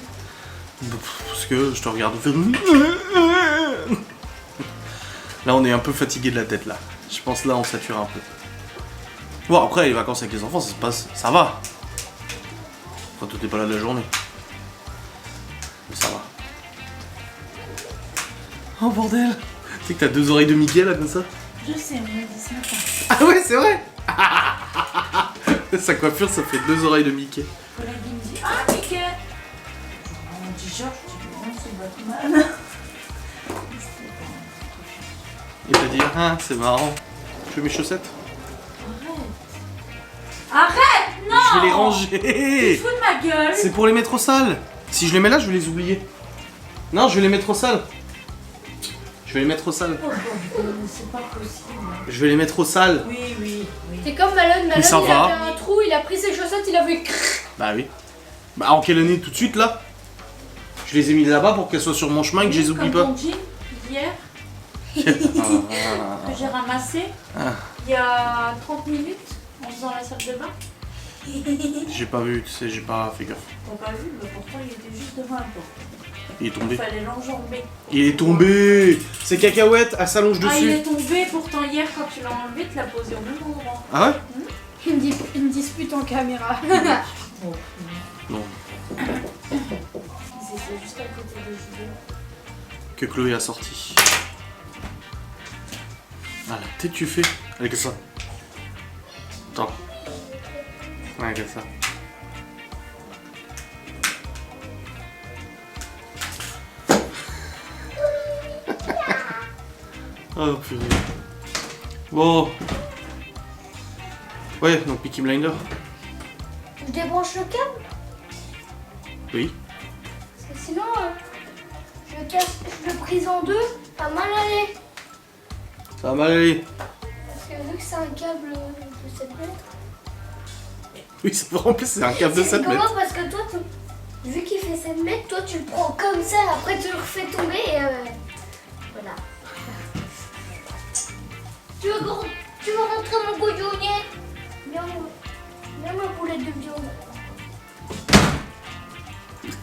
Parce que je te regarde faire... Là on est un peu fatigué de la tête là. Je pense là on sature un peu. Bon après les vacances avec les enfants ça se passe, ça va. Enfin toi t'es pas là de la journée. Mais ça va. Oh bordel. Tu sais que t'as 2 oreilles de Mickey là comme ça? Je sais, on m'a dit ce matin. Ah ouais c'est vrai. Sa coiffure ça fait 2 oreilles de Mickey. Collègue il me dit ah Mickey. On dit Georges, je dis non c'est Batman. Il t'a dit, ah, c'est marrant. Tu veux mes chaussettes? Arrête, non. Je vais les Tu ranger. te fous de ma gueule. C'est pour les mettre au sale. Si je les mets là, je vais les oublier. Non, je vais les mettre au sale. Je vais les mettre au sale. Oh, bordel, c'est pas possible. Je vais les mettre au sale. Oui, oui, oui. C'est comme Malone, Mais ça il va. avait un trou, il a pris ses chaussettes, il a fait crrr. Bah oui. Bah en quelle année tout de suite là? Je les ai mis là-bas pour qu'elles soient sur mon chemin et que je les oublie Comme pas. ton jean hier que j'ai ramassé il y a 30 minutes en faisant la salle de bain. J'ai pas vu, tu sais, j'ai pas fait gaffe. T'as pas vu, mais pourtant il était juste devant la porte. Il est tombé. Il fallait l'enjamber. Il est tombé. Ces cacahuètes, elle s'allonge Ah, il dessus. est tombé pourtant hier quand tu l'as enlevé, tu l'as posé au même endroit. Ah ouais? Une dispute en caméra. Non. C'est juste à côté de Julien. Que Chloé a sorti. Ah la tête tu fais. Allez comme ça. Attends. Ouais comme ça. Oh purée. Bon. Ouais, donc Peaky Blinder. Je débranche le câble Oui. parce que sinon je le prise en deux, pas mal aller. Ça va mal aller. Parce que vu que c'est un câble de 7 mètres. Oui, c'est vrai, en plus c'est un câble de 7 C'est mètres. comment parce que toi, vu qu'il fait 7 mètres, toi tu le prends comme ça, après tu le refais tomber et voilà. Tu veux rentrer mon goujonier? Viens ma poulette de viande.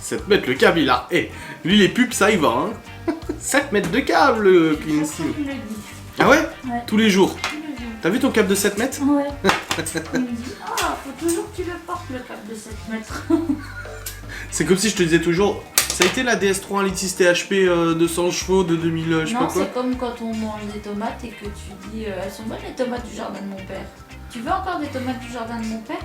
7 mètres le câble il a. Eh, lui les pubs ça y va hein. 7 mètres de câble, Clean Steel. Il le dit. Ah ouais? Ouais. Tous les jours. Tous les jours. T'as vu ton câble de 7 mètres? Ouais. Il me dit, ah, faut toujours que tu le portes le câble de 7 mètres. C'est comme si je te disais toujours, ça a été la DS3 Litis THP 200 chevaux de 2000 je sais Non, pas quoi. c'est comme quand on mange des tomates et que tu dis, elles sont bonnes les tomates du jardin de mon père. Tu veux encore des tomates du jardin de mon père?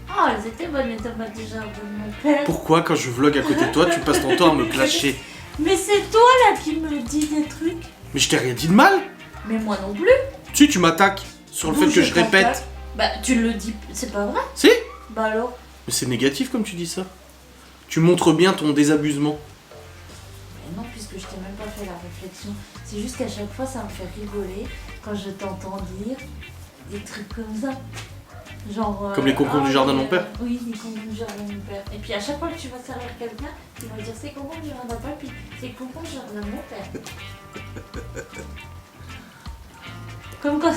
Ah, elles étaient bonnes les tomates du jardin de mon père. Pourquoi quand je vlog à côté de toi, tu passes ton temps à me clasher? Mais c'est toi là qui me dis des trucs. Mais je t'ai rien dit de mal. Mais moi non plus. Tu m'attaques sur le Non, fait que j'ai je pas répète. fait. Bah, tu le dis, c'est pas vrai? Si? Bah alors? Mais c'est négatif comme tu dis ça. Tu montres bien ton désabusement. Mais non, puisque je t'ai même pas fait la réflexion. C'est juste qu'à chaque fois, ça me fait rigoler quand je t'entends dire des trucs comme ça. Genre. Comme les concombres du jardin de mon père? Oui, les concombres du jardin de mon père. Et puis à chaque fois que tu vas servir quelqu'un, tu vas dire c'est concombres du jardin de papa, puis c'est concombres du jardin de mon père. Comme quand.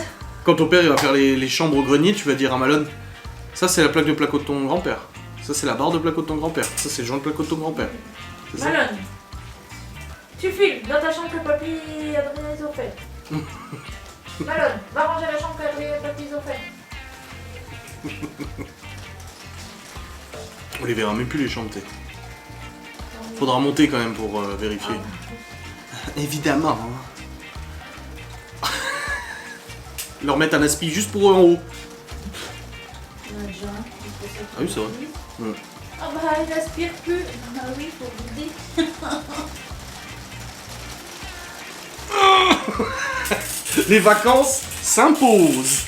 Quand ton père il va faire les chambres au grenier, tu vas dire à Malone, ça c'est la plaque de placo de ton grand-père. Ça c'est la barre de placo de ton grand-père. Ça c'est le joint de placo de ton grand-père. C'est ça? Malone, tu files dans ta chambre que papy et Adrien ils ont fait. Malone, va ranger la chambre que Adrien et papy ils ont fait. On les verra même plus les chambres, t'sais. Faudra monter quand même pour vérifier. Évidemment. Hein. Leur mettre un aspi juste pour eux en haut. Il y en a déjà un qui fait ça. Ah oui, c'est vrai. Mm. Ah bah il aspire plus. Ah oui, faut vous dire. Les vacances s'imposent.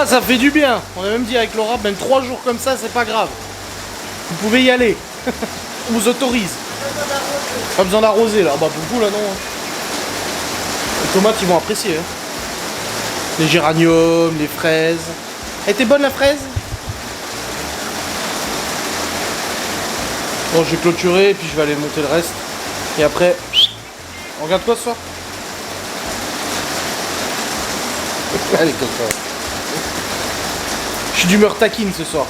Ça fait du bien. On a même dit avec Laura, même 3 jours comme ça, c'est pas grave. Vous pouvez y aller. On vous autorise. Pas besoin d'arroser là. Bah pour vous là non. Les tomates ils vont apprécier. Hein. Les géraniums, les fraises. Elle était bonne la fraise? Bon, je vais clôturer et puis je vais aller monter le reste. Et après, on regarde quoi ce soir? Allez, comme ça. Je suis d'humeur taquine ce soir.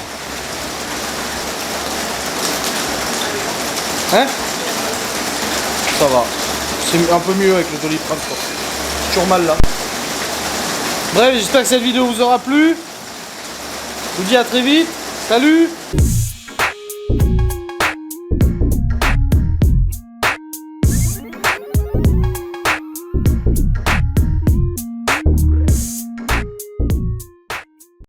Hein? Ça va. C'est un peu mieux avec le Doliprane. Toujours mal là. Bref, j'espère que cette vidéo vous aura plu. Je vous dis à très vite. Salut!